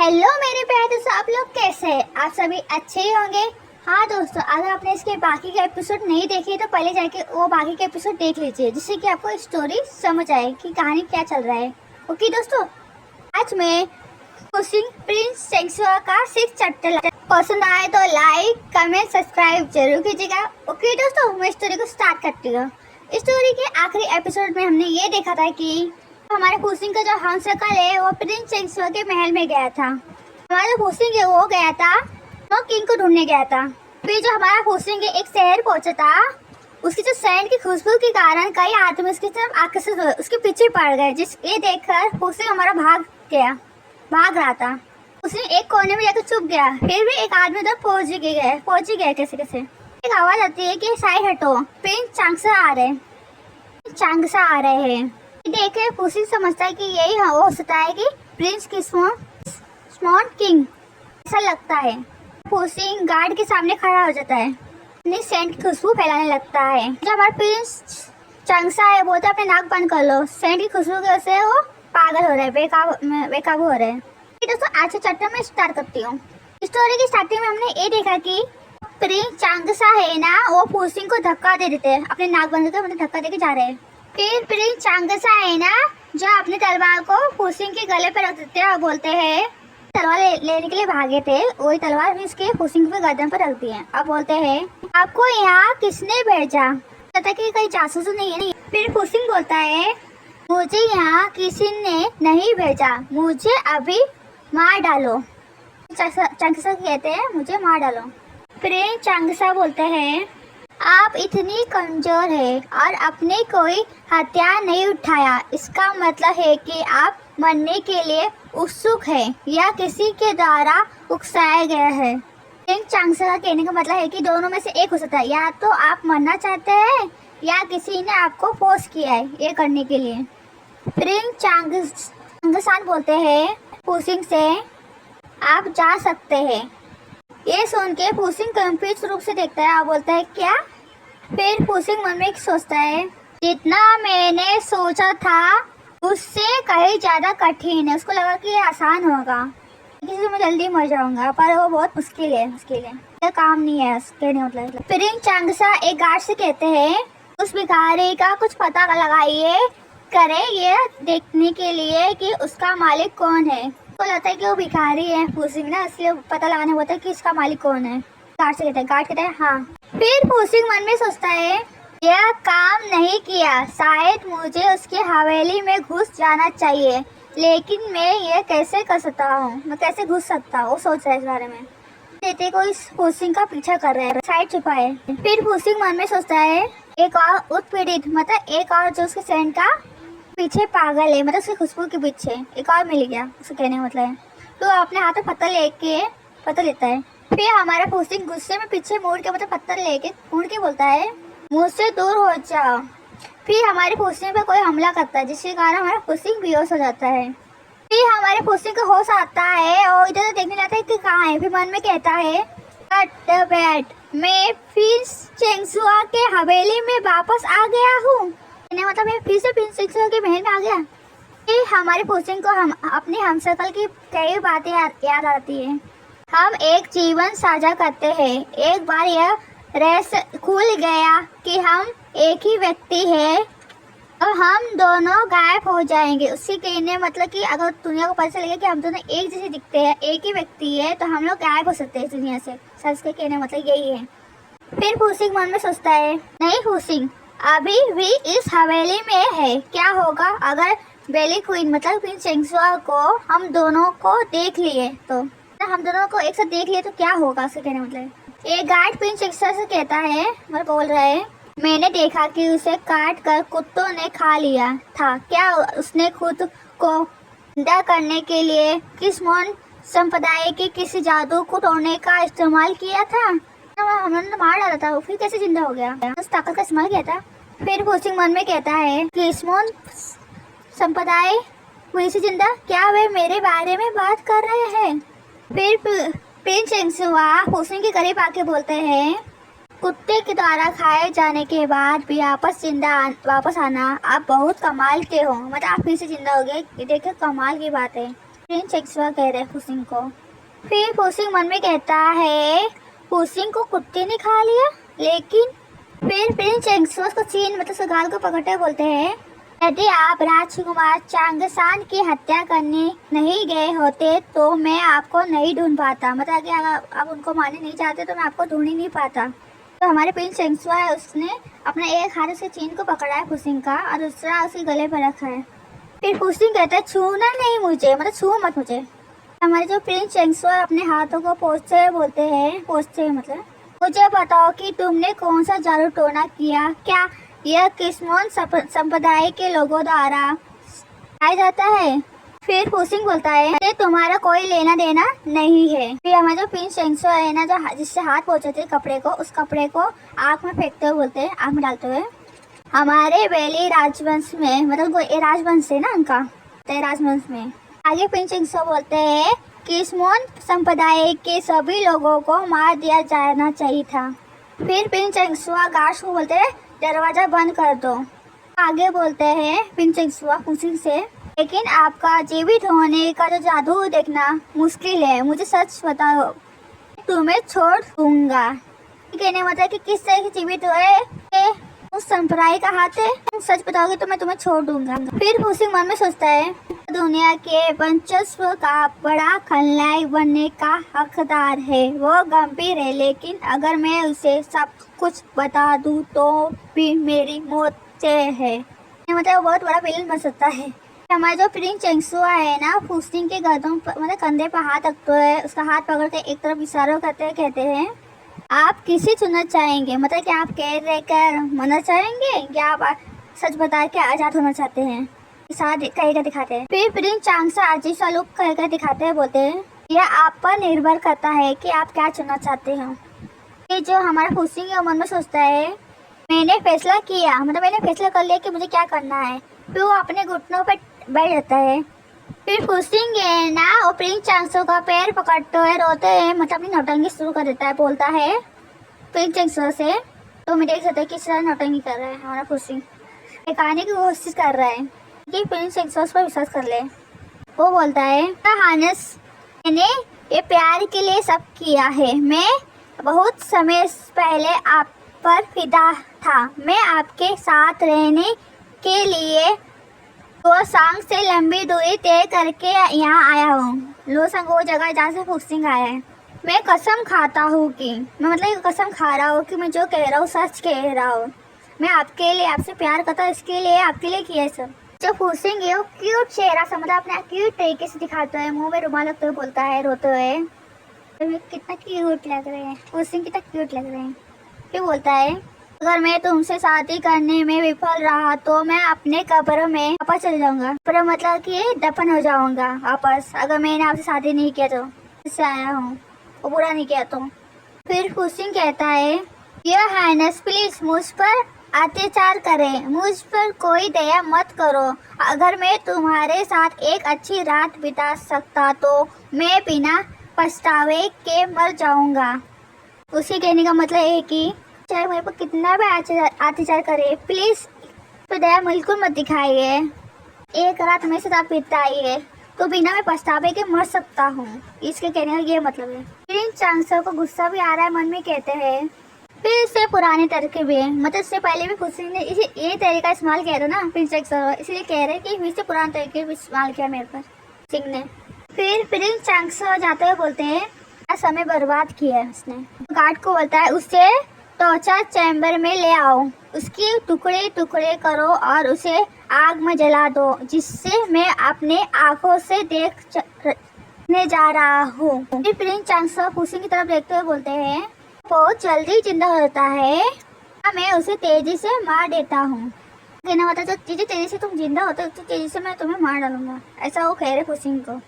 Hello मेरे प्यारे दोस्तों, आप लोग कैसे हैं? आप सभी अच्छे ही होंगे। हाँ दोस्तों, अगर आपने इसके बाकी के एपिसोड नहीं देखे तो पहले जाके वो बाकी के एपिसोड देख लीजिए, जिससे कि आपको स्टोरी समझ आए कि कहानी क्या चल रहा है। ओके दोस्तों, आज मैं पुसिंग प्रिंस चेंगसुआ का 6 चैप्टर पसंद आए तो लाइक कमेंट सब्सक्राइब जरूर कीजिएगा। ओके दोस्तों, मैं स्टोरी को स्टार्ट करती हूँ। स्टोरी के आखिरी एपिसोड में हमने ये देखा था कि हमारे पुसिंग का जो हमशक्ल है वो प्रिंस चेंगसुआ के महल में गया था। हमारा जो पुसिंग है वो गया था, वो किंग को ढूंढने गया था। फिर जो हमारा पुसिंग एक शहर पहुंचा था, उसकी जो सैंड की खुशबू के कारण कई आदमी उसकी तरफ आकर्षित हुए, उसके पीछे पड़ गए। जिस ये देखकर पुसिंग हमारा भाग रहा था। उसने एक कोने में जाकर छुप गया। फिर भी एक आदमी उधर पहुंच ही गया कैसे कैसे। एक आवाज आती है कि साइड हटो, प्रिंस चांगसा आ रहे हैं। देखे पुसिंग समझता है कि यही हो सकता है कि प्रिंस की स्मॉन किंग, ऐसा लगता है। पुसिंग गार्ड के सामने खड़ा हो जाता है, अपनी सेंट की खुशबू फैलाने लगता है। जब हमारा प्रिंस चांगसा है बोलता है अपने नाक बंद कर लो। सेंट की खुशबू की वजह से वो पागल हो रहे हैं, बेकाबू हो रहे हैं। दोस्तों आज चैप्टर में स्टार्ट करती हूँ। स्टोरी की स्टार्टिंग में हमने ये देखा कि प्रिंस चांगसा है ना, वो पुसिंग को धक्का दे देते हैं, अपने नाक बंद करके धक्का देके जा रहे हैं। फिर प्रिंस चांगसा है ना, जो अपनी तलवार को पुसिंग के गले पर रख देते हैं और बोलते हैं तलवार लेने के लिए भागे थे, वही तलवार भी उसके पुसिंग के गर्दन पर रख दी है। अब बोलते हैं आपको यहाँ किसने भेजा? पता कि कहीं जासूस नहीं है। फिर पुसिंग बोलता है मुझे यहाँ किसी ने नहीं भेजा, मुझे अभी मार डालो। चांगसा कहते हैं मुझे मार डालो। प्रिंस चांगसा बोलते हैं आप इतनी कमजोर है और आपने कोई हथियार नहीं उठाया, इसका मतलब है कि आप मरने के लिए उत्सुक है या किसी के द्वारा उकसाया गया है। प्रिंस चांगसा का कहने का मतलब है कि दोनों में से एक हो सकता है, या तो आप मरना चाहते हैं या किसी ने आपको फोर्स किया है ये करने के लिए। प्रिंस चांगसा बोलते हैं पुसिंग से आप जा सकते हैं। ये सुन के पुसिंग कंफ्यूज रूप से देखता है और बोलता है क्या? फिर पुसिंग मन में सोचता है जितना मैंने सोचा था उससे कहीं ज्यादा कठिन है। उसको लगा कि ये आसान होगा, किसी में जल्दी मर जाऊंगा, पर वो बहुत मुश्किल है। ये काम नहीं है कहने मतलब। प्रिंस चांगसा एक गार्ड से कहते हैं उस भिखारी का कुछ पता लगाइए करे ये देखने के लिए कि उसका मालिक कौन है। तो लगता है कि वो भिखारी है पुसिंग ना, इसलिए पता लगाने होता है कि इसका मालिक कौन है। गार्ड कहते हैं हाँ। फिर पुसिंग मन में सोचता है यह काम नहीं किया, शायद मुझे उसकी हवेली में घुस जाना चाहिए, लेकिन मैं ये कैसे कर सकता हूँ, मैं कैसे घुस सकता हूँ। वो सोच रहा है इस बारे में। देते को इस पुसिंग का पीछा कर रहा है, साइड छुपा है। फिर पुसिंग मन में सोचता है एक और उत्पीड़ित, मतलब एक और जो उसके सेंट का पीछे पागल है, मतलब उसकी खुशबू के पीछे एक और मिल गया, उसके कहने का मतलब है। तो अपने हाथ में पत्थर लेता है। फिर हमारा पुसिंग गुस्से में पीछे मुड़ के बोलता है मुझसे दूर हो जाओ। फिर हमारे पुसिंग पर कोई हमला करता है, जिसके कारण हमारा पुसिंग बेहोश हो जाता है। फिर हमारे पुसिंग को होश आता है और इधर देखने लगता है कि कहाँ है। फिर मन में कहता है कट द बैट, मैं फिर चेंगसुआ के हवेली में वापस आ गया हूँ, मतलब मैं फिर से प्रिंस चेंगसुआ के महल में आ गया। फिर हमारे पुसिंग को अपने हमशक्ल की कई बातें याद आती है। हम एक जीवन साझा करते हैं, एक बार यह रहस्य खुल गया कि हम एक ही व्यक्ति है और हम दोनों गायब हो जाएंगे। उसके कहने मतलब कि अगर दुनिया को पता चलेगा कि हम दोनों एक जैसे दिखते हैं, एक ही व्यक्ति है, तो हम लोग गायब हो सकते हैं इस दुनिया से। सच के कहने मतलब यही है। फिर पुसिंग मन में सोचता है नहीं, पुसिंग अभी भी इस हवेली में है, क्या होगा अगर बेली क्वीन मतलब प्रिंस चेंगसुआ को हम दोनों को देख लिए तो क्या होगा। उसके कहने मतलब एक गार्ड प्रिंस चेंगसुआ से कहता है, मतलब बोल रहा है मैंने देखा कि उसे काट कर कुत्तों ने खा लिया था, क्या उसने खुद को जिंदा करने के लिए किस्मोन संप्रदाय के किसी जादू को तोड़ने का इस्तेमाल किया था? हमने मार डाला था, फिर कैसे जिंदा हो गया? उस ताकत का इस्तेमाल किया था। फिर पुसिंग मन में कहता है किस्मोन संप्रदाय हुई से जिंदा, क्या वे मेरे बारे में बात कर रहे हैं? फिर प्रिंस चेंगसुआ पुसिंग के करीब आके बोलते हैं कुत्ते के द्वारा खाए जाने के बाद भी वापस आना आप बहुत कमाल के हो, मतलब आप फिर से जिंदा हो गए, ये देखिए कमाल की बात है। प्रिंस एक्सुआ कह रहे फुसिंग को। फिर फुसिंग मन में कहता है फुसिंग को कुत्ते ने खा लिया। लेकिन फिर प्रिंस एक्सुआ को चीन मतलब सगाल को पकड़ते बोलते हैं यदि आप राजकुमार चांगसान की हत्या करने नहीं गए होते तो मैं आपको नहीं ढूंढ पाता। मतलब कि अगर आप उनको मारने नहीं चाहते तो मैं आपको ढूंढ ही नहीं पाता। तो हमारे प्रिंस एक्सुआ है उसने अपना एक हाथ से चीन को पकड़ा है फुसिंग का और दूसरा उसके गले पर रखा है। फिर फुसिंग कहता है छूना नहीं मुझे, मतलब छू मत मुझे। हमारे जो प्रिंस एक्सुआ अपने हाथों को पोंछते बोलते हैं, पोंछते मतलब मुझे बताओ कि तुमने कौन सा जादू टोना किया, क्या यह किस्मोन संप्रदाय के लोगों द्वारा आया जाता है। फिर फुसिंग बोलता है तुम्हारा कोई लेना देना नहीं है। फिर हमारे जो प्रिंस एक्सुआ है ना, जो जिससे हाथ पोंछे थे कपड़े को, उस कपड़े को आँख में फेंकते हुए बोलते हैं, आँख में डालते हुए हमारे बेली राजवंश में, मतलब ये राजवंश है ना उनका, तो राजवंश में आगे प्रिंस एक्सुआ बोलते हैं किस्मोन संप्रदाय के सभी लोगों को मार दिया जाना चाहिए था। फिर प्रिंस एक्सुआ गार्ड्स को बोलते हैं दरवाजा बंद कर दो। आगे बोलते हैं प्रिंस एक्सुआ फुसिंग से लेकिन आपका जीवित होने का जो जादू देखना मुश्किल है, मुझे सच बताओ तुम्हें छोड़ दूंगा। कहने मतलब कि किस तरह से जीवित हुए उस संप्रदाय का हाथ है, तुम सच बताओगे तो मैं तुम्हें छोड़ दूंगा। फिर फुसिंग मन में सोचता है दुनिया के वर्चस्व का बड़ा खलनायक बनने का हकदार है, वो गंभीर है, लेकिन अगर मैं उसे सब कुछ बता दूं तो भी मेरी मौत तय है। मतलब बहुत बड़ा विलन बन सकता है। हमारा जो प्रिंस एक्सुआ है ना, फुसिंग के गर्दन पर मतलब कंधे पर हाथ रखते है, उसका हाथ पकड़ के एक तरफ इशारा करते हैं, कहते हैं आप किसे चुनना चाहेंगे, मतलब कि आप कैद रहकर मरना चाहेंगे या आप सच बता के आजाद होना चाहते हैं, इशारा कहेगा दिखाते हैं। फिर प्रिंस चांगसा अजीब सा लुक कहकर दिखाते हैं, बोलते हैं यह आप पर निर्भर करता है कि आप क्या चुनना चाहते हो। ये जो हमारा फुसिंग है मन में सोचता है मैंने फैसला किया, मतलब मैंने फैसला कर लिया कि मुझे क्या करना है। फिर वो अपने घुटनों पर बैठ जाता है। फिर फुसिंग है ना, वो प्रिंस चांगसो का पैर पकड़ते हुए रोते हैं, मतलब अपनी नौटंकी शुरू कर देता है, बोलता है प्रिंस चांगसो से तो मैं देख सकता है किस तरह नौटंकी कर रहा है हमारा फुसिंग, दिखाने की कोशिश कर रहा है कि प्रिंस चांगसो पर विश्वास कर ले। वो बोलता है हानस मैंने ये प्यार के लिए सब किया है, मैं बहुत समय पहले आप पर फिदा था, मैं आपके साथ रहने के लिए लोसांग से लंबी दूरी तय करके यहाँ आया हूँ। लोसांग वो जगह जहाँ से फुसिंग आया है। मैं कसम खाता हूँ कि मैं मतलब कसम खा रहा हूँ कि मैं जो कह रहा हूँ सच कह रहा हूँ। मैं आपके लिए आपसे प्यार करता हूँ, इसके लिए आपके लिए किया सब। जो फुसिंग है वो क्यूट चेहरा सा मतलब अपने क्यूट तरीके से दिखाता है, मुँह में रुमाल रखते हुए बोलता है रोते हुए कितना क्यूट लग रहे हैं, फुसिंग कितना क्यूट लग रहे हैं। फिर बोलता है अगर मैं तुमसे शादी करने में विफल रहा तो मैं अपने कब्र में वापस चल जाऊंगा, पर मतलब कि दफन हो जाऊंगा वापस, अगर मैंने आपसे शादी नहीं किया तो, इससे आया हूँ वो बुरा नहीं किया तो। फिर फुसिंग कहता है यह हाइनेस प्लीज मुझ पर अत्याचार करें, मुझ पर कोई दया मत करो, अगर मैं तुम्हारे साथ एक अच्छी रात बिता सकता तो मैं बिना पछतावे के मर जाऊंगा। उसी कहने का मतलब है कि चाहे मेरे पर कितना भी अत्याचार करे प्लीज तो दया बिल्कुल मत दिखाइए, एक रात मेरे साथ आप बिताइए तो बिना मैं पछतावे के मर सकता हूँ। इसके कहने का ये मतलब है। प्रिंस चांगसो को गुस्सा भी आ रहा है, मन में कहते हैं फिर से पुराने तरीके भी है, मतलब इससे पहले भी फुसिंग ने इसे ये तरीका इस्तेमाल किया था ना प्रिंस चांगसो, इसलिए कह रहे हैं कि फिर से पुराने तरीके भी इस्तेमाल किया मेरे पर सिंह ने। फिर प्रिंस चांगसो जाते हुए बोलते हैं समय बर्बाद किया है उसने। गार्ड को बोलता है उसे टॉर्चर चैम्बर में ले आओ, उसके टुकड़े टुकड़े करो और उसे आग में जला दो, जिससे मैं अपने आंखों से देखने जा रहा हूँ। फिर प्रिंस चांगसो फुसिंग की तरफ देखते हुए बोलते हैं बहुत जल्दी जिंदा हो जाता है, मैं उसे तेजी से मार देता हूँ। कहना मतलब जो चीजें तेजी से तुम जिंदा होते हो तो तेजी से मैं तुम्हें मार डालूंगा, ऐसा वो कह रहे फुसिंग को।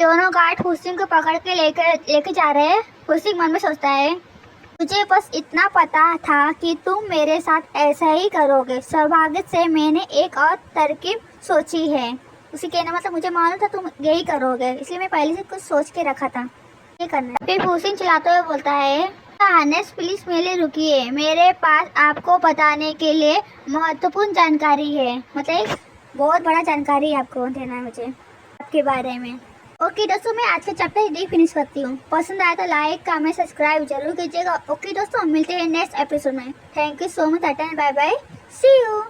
दोनों गार्ड फुसिंग को पकड़ के लेके जा रहे हैं। फुसिंग मन में सोचता है मुझे बस इतना पता था कि तुम मेरे साथ ऐसा ही करोगे, सौभाग्य से मैंने एक और तरकीब सोची है। उसी कहना मतलब मुझे मालूम था तुम यही करोगे, इसलिए मैं पहले से कुछ सोच के रखा था ये करना है। फिर फुसिंग चलाते हुए बोलता है हानेस प्लीज मेरे लिए रुकिए, मेरे पास आपको बताने के लिए महत्वपूर्ण जानकारी है, मतलब बहुत बड़ा जानकारी आपको देना है मुझे आपके बारे में। ओके दोस्तों, मैं आज का चैप्टर यही फिनिश करती हूँ। पसंद आया तो लाइक कमेंट सब्सक्राइब जरूर कीजिएगा। ओके दोस्तों, मिलते हैं नेक्स्ट एपिसोड में। Thank you so much, bye bye, see you.